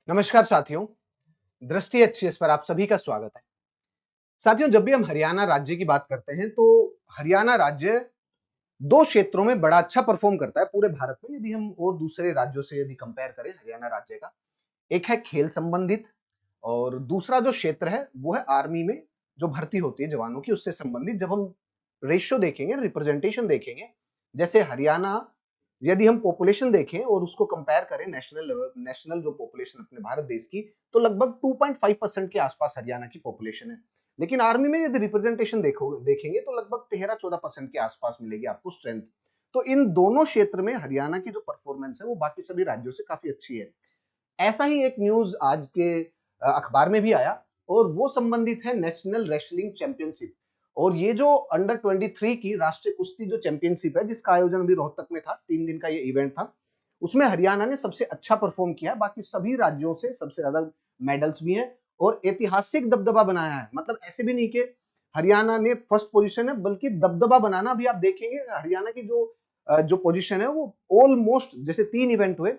नमस्कार साथियों, दृष्टि एक्सप्रेस पर आप सभी का स्वागत है। साथियों, जब भी हम हरियाणा राज्य की बात करते हैं, तो हरियाणा राज्य 2 क्षेत्रों में बड़ा अच्छा परफ़ॉर्म करता है पूरे भारत में यदि हम और दूसरे राज्यों से यदि कंपेयर करें हरियाणा राज्य का। एक है खेल संबंधित और दूसरा जो क्षेत्र है, वो है आर्मी में जो भर्ती होती है जवानों की उससे संबंधित। जब हम रेशियो देखेंगे, रिप्रेजेंटेशन देखेंगे, जैसे हरियाणा यदि हम पॉपुलेशन देखें और उसको कंपेयर करें नेशनल जो पॉपुलेशन अपने भारत देश की, तो लगभग 2.5% के आसपास हरियाणा की पॉपुलेशन है। लेकिन आर्मी में यदि रिप्रेजेंटेशन देखेंगे तो लगभग 13-14% के आसपास मिलेगी आपको स्ट्रेंथ। तो इन दोनों क्षेत्र में हरियाणा की जो परफॉर्मेंस है वो बाकी सभी राज्यों से काफी अच्छी है। ऐसा ही एक न्यूज़ आज के अखबार में भी आया और वो संबंधित है नेशनल रेसलिंग चैंपियनशिप। और ये जो अंडर 23 की राष्ट्रीय कुश्ती जो चैंपियनशिप है, जिसका आयोजन अभी रोहतक में था, 3 दिन का ये इवेंट था। उसमें हरियाणा ने सबसे अच्छा परफॉर्म किया, बाकी सभी राज्यों से सबसे ज्यादा मेडल्स भी हैं और ऐतिहासिक दबदबा बनाया है। मतलब ऐसे भी नहीं कि हरियाणा ने फर्स्ट पोजीशन है, बल्कि दबदबा बनाना भी आप देखेंगे हरियाणा की जो पोजीशन है वो ऑलमोस्ट जैसे 3 इवेंट हुए,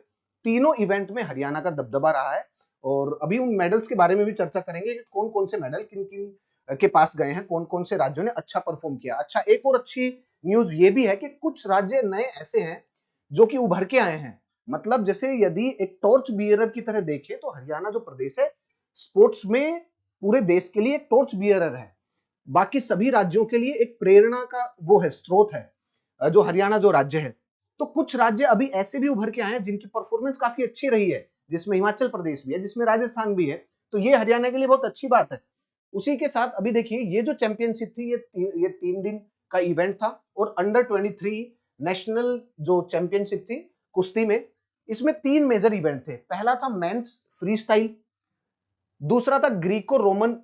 तीनों इवेंट में हरियाणा का दबदबा रहा है। और अभी उन मेडल्स के बारे में भी चर्चा करेंगे कि कौन-कौन से मेडल किन-किन के पास गए हैं, कौन-कौन से राज्यों ने अच्छा परफॉर्म किया। अच्छा, एक और अच्छी न्यूज़ ये भी है कि कुछ राज्य नए ऐसे हैं जो कि उभर के आए हैं। मतलब जैसे यदि एक टॉर्च बियरर की तरह देखें तो हरियाणा जो प्रदेश है, स्पोर्ट्स में पूरे देश के लिए एक टॉर्च बियरर है। बाकी सभी राज्यों के लिए एक प्रेरणा का वो है, स्रोत है, जो हरियाणा जो राज्य है। तो कुछ राज्य अभी ऐसे भी उभर के आए हैं जिनकी परफॉर्मेंस काफी अच्छी रही है, जिसमें हिमाचल प्रदेश भी है, जिसमें राजस्थान भी है। तो ये हरियाणा के लिए बहुत अच्छी बात है। उसी के साथ अभी देखिए ये जो चैंपियनशिप थी ये 3 दिन का इवेंट था और अंडर 23 नेशनल जो चैंपियनशिप थी कुश्ती में, इसमें 3 मेजर इवेंट थे। पहला था मेंस फ्री स्टाइल, दूसरा था ग्रीको रोमन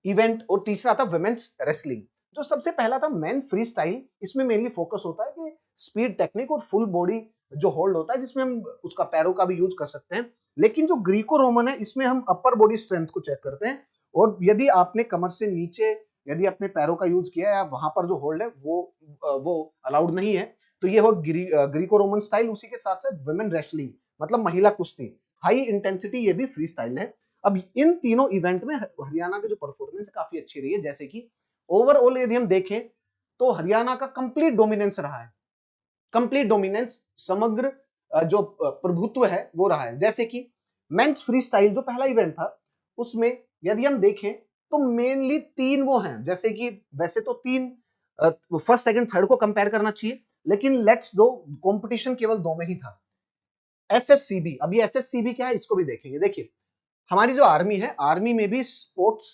इवेंट और तीसरा था वुमेन्स रेसलिंग। जो सबसे पहला था मेन फ्री स्टाइल, इसमें मेनली फोकस होता है कि स्पीड टेक्निक और फुल बॉडी जो होल्ड होता है, जिसमें हम उसका पैरों का भी यूज कर सकते हैं। लेकिन जो ग्रीको रोमन है, इसमें हम अपर बॉडी स्ट्रेंथ को चेक करते हैं और यदि आपने कमर से नीचे यदि अपने पैरों का यूज किया या वहां पर जो होल्ड है वो अलाउड नहीं है। तो ये हो ग्रीको रोमन स्टाइल। उसी के साथ साथ वुमेन रेसलिंग मतलब महिला कुश्ती, हाई इंटेंसिटी, ये भी फ्री स्टाइल है। अब इन तीनों इवेंट में हरियाणा की जो परफॉर्मेंस काफी अच्छी रही है। जैसे कि ओवरऑल यदि हम देखें तो हरियाणा का कंप्लीट डोमिनेंस रहा है, कंप्लीट डोमिनेंस, समग्र जो प्रभुत्व है वो रहा है। जैसे कि मेंस फ्री स्टाइल जो पहला इवेंट था, उसमें यदि हम देखें तो मेनली 3 वो हैं। जैसे कि वैसे तो 3 फर्स्ट सेकंड थर्ड को कंपेयर करना चाहिए, लेकिन लेट्स दो कंपटीशन केवल 2 में ही था। एसएससीबी, अभी एसएससीबी क्या है इसको भी देखेंगे। देखिए हमारी जो आर्मी है, आर्मी में भी स्पोर्ट्स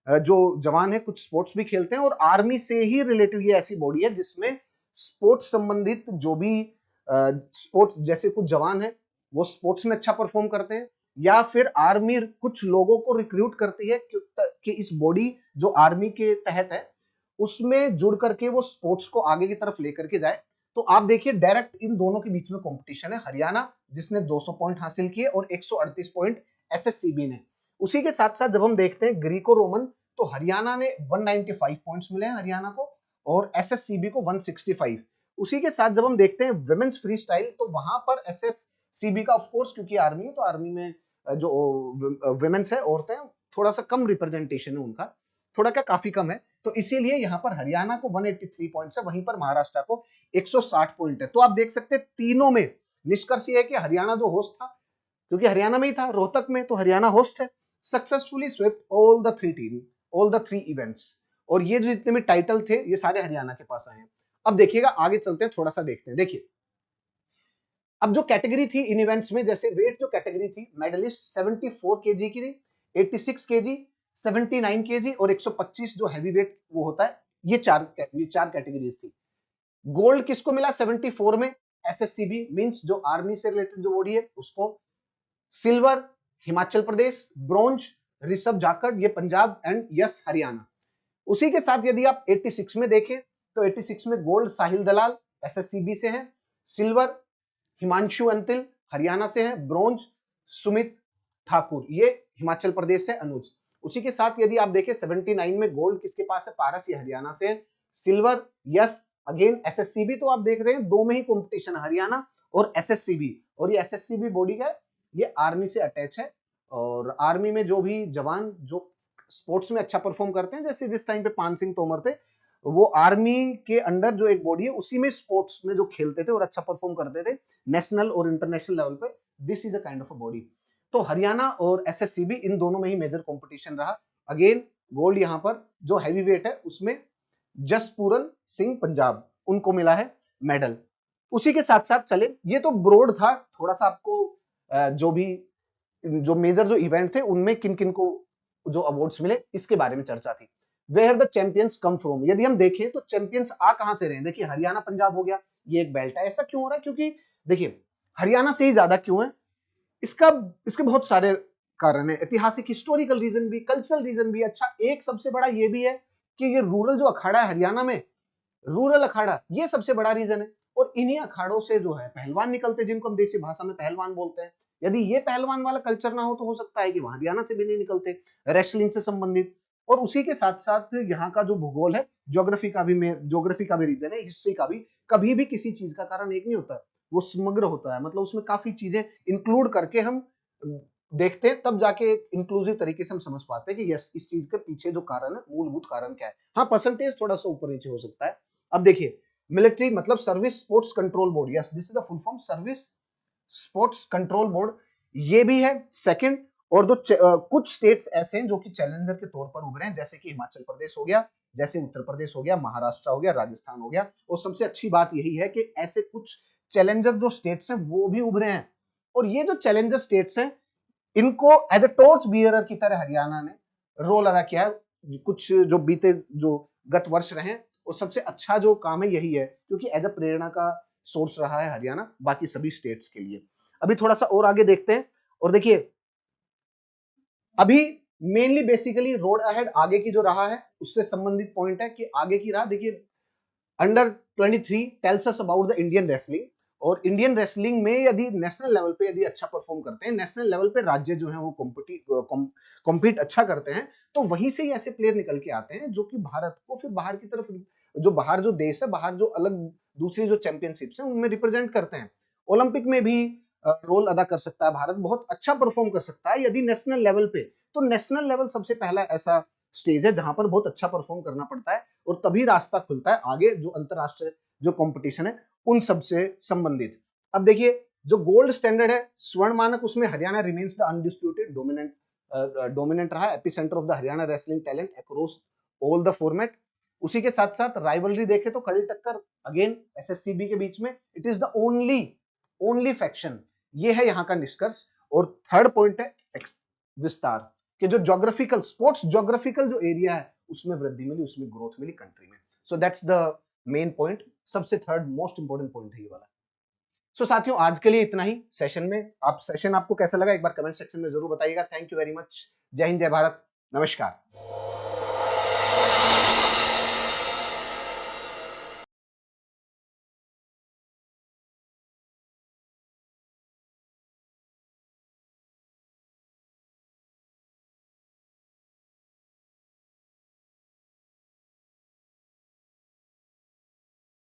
जो जवान है कुछ स्पोर्ट्स भी खेलते हैं और आर्मी से ही रिलेटेड ये ऐसी बॉडी है जिसमें स्पोर्ट्स संबंधित जो भी स्पोर्ट्स जैसे कुछ जवान है वो स्पोर्ट्स में अच्छा परफॉर्म करते हैं, या फिर आर्मी कुछ लोगों को रिक्रूट करती है कि इस बॉडी जो आर्मी के तहत है उसमें जुड़ करके वो स्पोर्ट्स को आगे की तरफ लेकर के जाए। तो आप देखिए डायरेक्ट इन दोनों के बीच में कंपटीशन है। हरियाणा जिसने 200 पॉइंट हासिल किए और 138 पॉइंट एसएससीबी ने। उसी के साथ साथ जब हम देखते हैं ग्रीको रोमन, तो हरियाणा ने 195 पॉइंट्स मिले हैं हरियाणा को और एसएससीबी को 165। उसी के साथ जब हम देखते हैं वुमेन्स फ्री स्टाइल, तो वहां पर एसएससीबी का ऑफ कोर्स क्योंकि आर्मी है तो आर्मी में जो वुमेन्स है, औरतें, थोड़ा सा कम रिप्रेजेंटेशन है उनका, थोड़ा क्या काफी कम है। तो इसीलिए यहाँ पर हरियाणा को 183 पॉइंट्स है, वहीं पर महाराष्ट्र को 160 पॉइंट है। तो आप देख सकते हैं तीनों में निष्कर्ष ये है कि हरियाणा जो होस्ट था, क्योंकि हरियाणा में ही था रोहतक में, तो हरियाणा होस्ट है, successfully swept all the three events. और ये जो जितने भी टाइटल थे ये सारे हरियाणा के पास आए हैं। अब देखिएगा आगे चलते हैं, थोड़ा सा देखते हैं। देखिए अब जो कैटेगरी थी इन इवेंट्स में, जैसे वेट जो कैटेगरी थी, मेडलिस्ट 74 केजी की थी, 86 केजी, 79 केजी और 125 जो हैवी वेट वो होता है, ये चार कैटेगरीज थी। गोल्ड किसको मिला 74 में? एसएससीबी मींस जो आर्मी से रिलेटेड जो बॉडी है उसको। सिल्वर हिमाचल प्रदेश, ब्रॉन्ज ऋषभ जाखड़ ये पंजाब एंड यस हरियाणा। उसी के साथ यदि आप 86 में देखें तो 86 में गोल्ड साहिल दलाल एसएससीबी से है, सिल्वर हिमांशु अंतिल हरियाणा से है, ब्रॉन्ज सुमित ठाकुर ये हिमाचल प्रदेश से अनुज। उसी के साथ यदि आप देखें 79 में गोल्ड किसके पास है? पारस, ये हरियाणा से है, सिल्वर यस अगेन एसएससीबी। तो आप देख रहे हैं दो में ही कंपटीशन, हरियाणा और एसएससीबी। और ये एसएससीबी बॉडी का ये आर्मी से अटैच है और आर्मी में जो भी जवान जो स्पोर्ट्स में अच्छा परफॉर्म करते हैं, जैसे जिस टाइम पे पान सिंह तोमर थे, वो आर्मी के अंडर जो एक बॉडी है उसी में स्पोर्ट्स में जो खेलते थे और अच्छा परफॉर्म करते थे नेशनल और इंटरनेशनल लेवल पे, this is a kind of a body. तो हरियाणा और एसएससीबी इन दोनों में ही मेजर कंपटीशन रहा। अगेन गोल्ड यहाँ पर जो हैवी वेट है उसमें जसपूरन सिंह पंजाब, उनको मिला है मेडल। उसी के साथ साथ चले, ये तो ब्रॉड था थोड़ा सा, आपको जो भी जो मेजर जो इवेंट थे उनमें किन किन को जो अवार्ड्स मिले इसके बारे में चर्चा थी। Where the champions come from, यदि हम देखें तो चैंपियंस आ कहां से रहे हैं, देखिए हरियाणा पंजाब हो गया, ये एक बेल्ट है। ऐसा क्यों हो रहा है, क्योंकि देखिए हरियाणा से ही ज्यादा क्यों है, इसका इसके बहुत सारे कारण है, ऐतिहासिक हिस्टोरिकल रीजन भी, कल्चरल रीजन भी। अच्छा, एक सबसे बड़ा ये भी है कि ये रूरल जो अखाड़ा है हरियाणा में, रूरल अखाड़ा, ये सबसे बड़ा रीजन है। और इन्हीं अखाड़ों से जो है पहलवान निकलते हैं, जिनको हम देसी भाषा में पहलवान बोलते हैं। यदि ये पहलवान वाला कल्चर ना हो तो हो सकता है कि वहां हरियाणा से भी नहीं निकलते रेसलिंग से संबंधित। और उसी के साथ साथ यहाँ का जो भूगोल है, ज्योग्राफी का भी रीजन है, हिस्ट्री का भी। कभी भी किसी चीज का कारण एक नहीं होता, वो समग्र होता है, मतलब उसमें काफी चीजें इंक्लूड करके हम देखते हैं, तब जाके इंक्लूसिव तरीके से हम समझ पाते हैं कि यस इस चीज के पीछे जो कारण है, मूलभूत कारण क्या है। हाँ, परसेंटेज थोड़ा सा ऊपर नीचे हो सकता है। अब देखिए मिलिट्री मतलब service sports control board, yes this is the full form, service sports control board, ये भी है सेकंड। और दो कुछ स्टेट्स ऐसे हैं जो कि चैलेंजर के तौर पर उभरे हैं, जैसे कि हिमाचल प्रदेश हो गया, जैसे उत्तर प्रदेश हो गया, महाराष्ट्र हो गया, राजस्थान हो गया। और सबसे अच्छी बात यही है कि ऐसे कुछ चैलेंजर जो स्टेट्स हैं वो भी उभरे हैं। और ये जो चैलेंजर स्टेट्स हैं, इनको एज अ टॉर्च बियरर की तरह हरियाणा ने रोल अदा किया है। कुछ जो बीते जो गत वर्ष रहे, और सबसे अच्छा जो काम है यही है, क्योंकि एज अ प्रेरणा का सोर्स रहा है हरियाणा बाकी सभी स्टेट्स के लिए। अभी थोड़ा सा और आगे देखते हैं, और देखिए अभी मेनली बेसिकली रोड अहेड आगे की जो रहा है उससे संबंधित पॉइंट है कि आगे की राह देखिए, under 23 tells us about the Indian wrestling. और इंडियन रेसलिंग में यदि नेशनल लेवल पे यदि अच्छा परफॉर्म करते हैं, नेशनल लेवल पे राज्य जो है वो कॉम्पीट अच्छा करते हैं, तो वहीं से ही ऐसे प्लेयर निकल के आते हैं जो कि भारत को फिर बाहर की तरफ, जो बाहर जो देश है, बाहर जो अलग दूसरी जो चैंपियनशिप्स हैं उनमें रिप्रेजेंट करते हैं। ओलंपिक में भी रोल अदा कर सकता है भारत, बहुत अच्छा परफॉर्म कर सकता है यदि नेशनल लेवल पे। तो नेशनल लेवल सबसे पहला ऐसा स्टेज है जहां पर बहुत अच्छा परफॉर्म करना पड़ता है, और तभी रास्ता खुलता है आगे जो अंतरराष्ट्रीय जो कंपटीशन है उन सब से संबंधित। अब देखिए जो गोल्ड स्टैंडर्ड है, स्वर्ण मानक, उसमें Haryana remains the undisputed dominant रहा, epicentre of the Haryana wrestling talent across all the format. उसी के साथ साथ राइवलरी देखे तो कड़ी टक्कर अगेन एसएससीबी के बीच में, it is the only faction, ये है यहाँ का निष्कर्ष। और थर्ड पॉइंट है विस्तार, कि जो ज्योग्राफिकल स्पोर्ट्स ज्योग्राफिकल जो एरिया है उसमें वृद्धि मिली, उसमें ग्रोथ मिली कंट्री में। So that's the main point, सबसे थर्ड मोस्ट इंपोर्टेंट पॉइंट है ये वाला। सो साथियों आज के लिए इतना ही सेशन में। आप सेशन आपको कैसा लगा एक बार कमेंट सेक्शन में जरूर बताइएगा। Thank you very much. जय हिंद, जय भारत, नमस्कार।